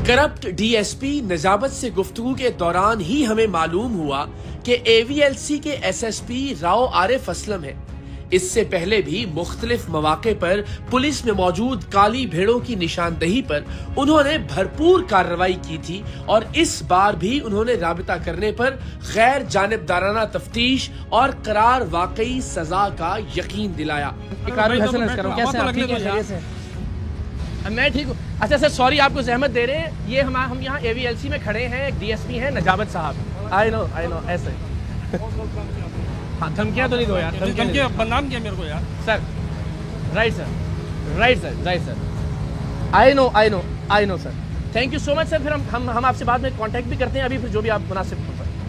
Corrupt DSP नजाबत से गुफ्तगू के दौरान ही हमें मालूम हुआ कि एवीएलसी के एसएसपी राव आरिफ असलम है। इससे पहले भी मुख्तलिफ मौके पर पुलिस में मौजूद काली भेड़ों की निशानदही पर उन्होंने भरपूर कार्रवाई की थी और इस बार भी उन्होंने राबिता करने पर गैर जानिबदाराना तफ्तीश और करार वाकई सजा का यकीन दिलाया। मैं ठीक हूँ। अच्छा सर, सॉरी आपको जहमत दे रहे हैं। ये हम यहाँ एवीएलसी में खड़े हैं, एक डीएसपी हैं नजाबत साहब। आई नो ऐसे। हाँ, धमकियाँ तो नहीं दो यार, धमकियाँ बदनाम किया मेरे को यार। Sir right sir. I know sir. Thank you so much sir. फिर हम आपसे बाद में कांटेक्ट भी करते हैं अभी, फिर जो भी आप मुनासिब।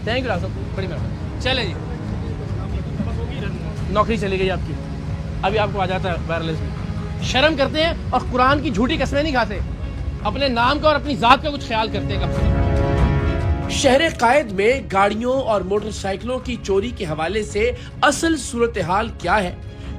थैंक यू सर, बड़ी मेहरबानी। चले जी, नौकरी चली गई आपकी, अभी आपको आ जाता है वायरलेस में। शर्म करते हैं और कुरान की झूठी कस्में नहीं खाते, अपने नाम का और अपनी जात का कुछ ख्याल करते हैं। शहर कायद में गाड़ियों और मोटरसाइकिलों की चोरी के हवाले से असल सूरत हाल क्या है?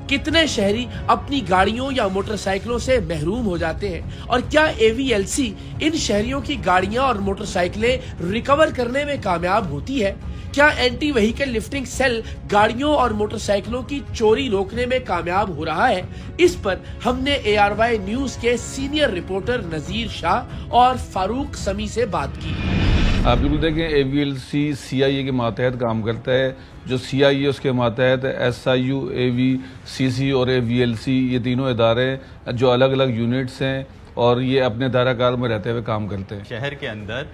कितने शहरी अपनी गाड़ियों या मोटरसाइकिलों से महरूम हो जाते हैं और क्या एवीएलसी इन शहरियों की गाड़ियां और मोटरसाइकिलें रिकवर करने में कामयाब होती है? क्या एंटी व्हीकल लिफ्टिंग सेल गाड़ियों और मोटरसाइकिलों की चोरी रोकने में कामयाब हो रहा है? इस पर हमने ARY न्यूज के सीनियर रिपोर्टर नजीर शाह और फारूक समी से बात की। आप बिल्कुल देखें, एवीएलसी CIA के मातहत काम करता है। जो CIA उसके मातहत SIU, AVCC और AVLC, ये तीनों इदारे जो अलग अलग यूनिट्स हैं और ये अपने दायराकार में रहते हुए काम करते हैं। शहर के अंदर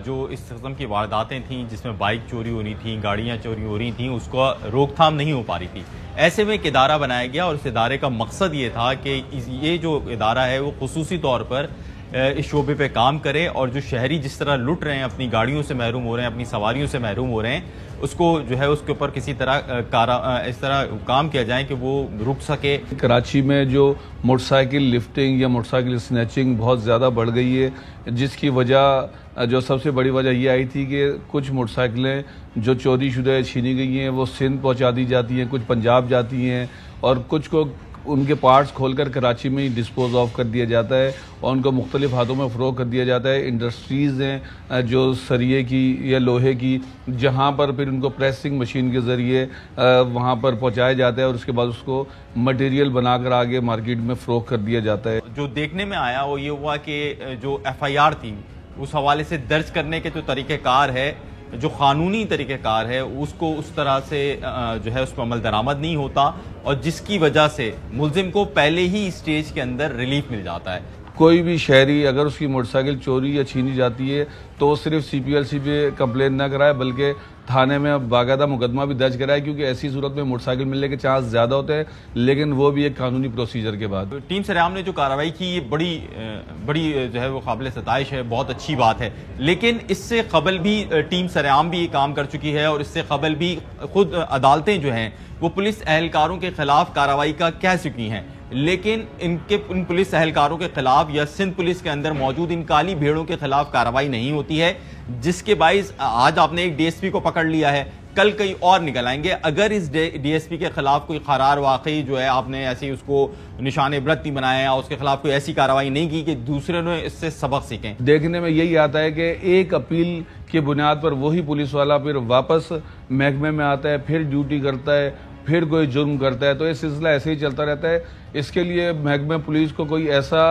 जो इस किस्म की वारदातें थीं, जिसमें बाइक चोरी हो रही थी, गाड़ियाँ चोरी हो रही थी, उसको रोकथाम नहीं हो पा रही थी। ऐसे में एक इदारा बनाया गया और इस इदारे का मकसद ये था कि ये जो इदारा है वो खुसूसी तौर पर इस शोबे पे काम करे और जो शहरी जिस तरह लुट रहे हैं, अपनी गाड़ियों से महरूम हो रहे हैं, अपनी सवारियों से महरूम हो रहे हैं, उसको जो है उसके ऊपर किसी तरह इस तरह काम किया जाए कि वो रुक सके। कराची में जो मोटरसाइकिल लिफ्टिंग या मोटरसाइकिल स्नैचिंग बहुत ज़्यादा बढ़ गई है, जिसकी वजह जो सबसे बड़ी वजह ये आई थी कि कुछ मोटरसाइकिलें जो चोरी शुदा छीनी गई हैं वो सिंध पहुंचा दी जाती हैं, कुछ पंजाब जाती हैं और कुछ को उनके पार्ट्स खोलकर कराची में ही डिस्पोज ऑफ कर दिया जाता है और उनको मुख्तलिफ हाथों में फ़रोग कर दिया जाता है। इंडस्ट्रीज़ हैं जो सरिये की या लोहे की, जहाँ पर फिर उनको प्रेसिंग मशीन के ज़रिए वहाँ पर पहुँचाया जाता है और उसके बाद उसको मटेरियल बनाकर आगे मार्केट में फ़रोग कर दिया जाता है। जो देखने में आया वो ये हुआ कि जो FIR थी उस हवाले से दर्ज करने के जो तरीक़ेकार है, जो कानूनी तरीक़ेकार है, उसको उस तरह से जो है उस पर अमल दरामद नहीं होता और जिसकी वजह से मुल्जिम को पहले ही स्टेज के अंदर रिलीफ मिल जाता है। कोई भी शहरी अगर उसकी मोटरसाइकिल चोरी या छीनी जाती है तो सिर्फ CPLC पे कंप्लेन ना कराए बल्कि थाने में बाकायदा मुकदमा भी दर्ज कराए, क्योंकि ऐसी सूरत में मोटरसाइकिल मिलने के चांस ज़्यादा होते हैं, लेकिन वो भी एक कानूनी प्रोसीजर के बाद। टीम सरेआम ने जो कार्रवाई की ये बड़ी जो है वो काबिल सताइश है, बहुत अच्छी बात है। लेकिन इससे कबल भी टीम सरेआम भी ये काम कर चुकी है और इससे कबल भी खुद अदालतें जो हैं वो पुलिस एहलकारों के खिलाफ कार्रवाई का कह चुकी हैं, लेकिन इन पुलिस एहलकारों के खिलाफ या सिंध पुलिस के अंदर मौजूद इन काली भेड़ों के खिलाफ कार्रवाई नहीं होती है, जिसके बाइस आज आपने एक DSP को पकड़ लिया है, कल कई और निकल आएंगे। अगर इस DSP के खिलाफ कोई करार वाकई जो है आपने ऐसे उसको निशान इबरत नहीं बनाया या उसके खिलाफ कोई ऐसी कार्रवाई नहीं की कि दूसरे ने इससे सबक सीखें। देखने में यही आता है कि एक अपील की बुनियाद पर वही पुलिस वाला फिर वापस महकमे में आता है, फिर ड्यूटी करता है, फिर कोई जुर्म करता है, तो ये सिलसिला ऐसे ही चलता रहता है। इसके लिए महकमे पुलिस को कोई ऐसा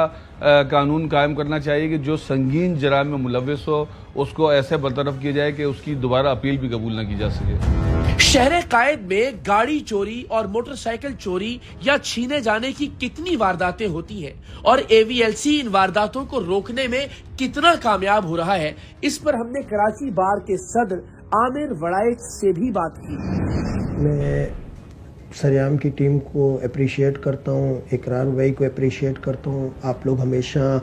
कानून कायम करना चाहिए कि जो संगीन जराम में मुलव्विस हो उसको ऐसे बरतरफ किया जाए कि उसकी दोबारा अपील भी कबूल न की जा सके। शहर कायद में गाड़ी चोरी और मोटरसाइकिल चोरी या छीने जाने की कितनी वारदातें होती हैं और एवीएलसी इन वारदातों को रोकने में कितना कामयाब हो रहा है, इस पर हमने कराची बार के सदर आमिर वड़ाइच से भी बात की। मैं सरेआम की टीम को अप्रिशिएट करता हूँ, इकरार भाई को अप्रिशिएट करता हूँ। आप लोग हमेशा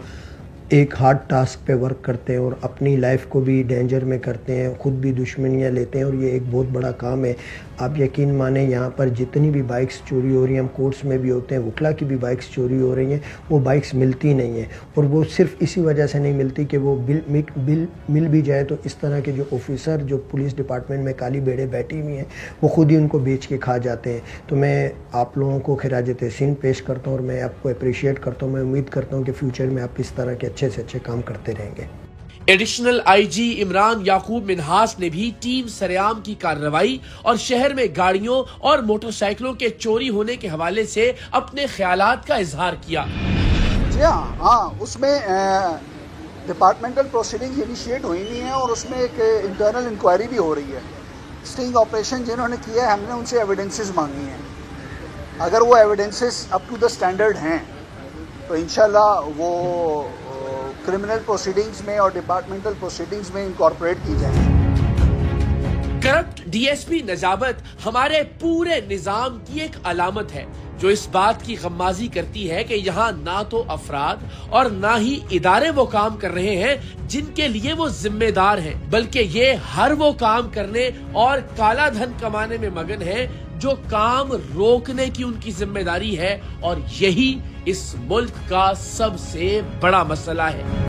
एक हार्ड टास्क पे वर्क करते हैं और अपनी लाइफ को भी डेंजर में करते हैं, खुद भी दुश्मनियाँ लेते हैं और ये एक बहुत बड़ा काम है। आप यकीन माने यहाँ पर जितनी भी बाइक्स चोरी हो रही हैं, हम कोर्ट्स में भी होते हैं, वकला की भी बाइक्स चोरी हो रही हैं, वो बाइक्स मिलती नहीं हैं। और वो सिर्फ इसी वजह से नहीं मिलती कि वो बिल मिल भी जाए तो इस तरह के जो ऑफिसर जो पुलिस डिपार्टमेंट में काली बेड़े बैठी हुई हैं वो खुद ही उनको बेच के खा जाते हैं। तो मैं आप लोगों को खिराज तहसीन पेश करता हूँ और मैं आपको अप्रिशिएट करता हूँ। मैं उम्मीद करता हूँ कि फ्यूचर में आप इस तरह के अच्छे से अच्छे काम करते रहेंगे। एडिशनल आईजी इमरान याकूब मिन्हास ने भी टीम सरेआम की कार्रवाई और शहर में गाड़ियों और मोटरसाइकिलों के चोरी होने के हवाले से अपने ख्यालात का इजहार किया। जी हाँ, उसमें डिपार्टमेंटल प्रोसीडिंग इनिशिएट हुई नहीं है और उसमें एक इंटरनल इंक्वायरी भी हो रही है। स्टिंग ऑपरेशन जिन्होंने किया है, हमने उनसे एविडेंसेस मांगी हैं। अगर वो evidences up to the standard हैं तो इंशाल्लाह वो क्रिमिनल प्रोसीडिंग्स में और डिपार्टमेंटल प्रोसीडिंग्स में इनकॉर्पोरेट की जाएगी। करप्ट डीएसपी नजाबत हमारे पूरे निजाम की एक अलामत है जो इस बात की गम्माजी करती है कि यहाँ ना तो अफराद और ना ही इदारे वो काम कर रहे हैं जिनके लिए वो जिम्मेदार हैं, बल्कि ये हर वो काम करने और काला धन कमाने में मगन है जो काम रोकने की उनकी जिम्मेदारी है। और यही इस मुल्क का सबसे बड़ा मसला है।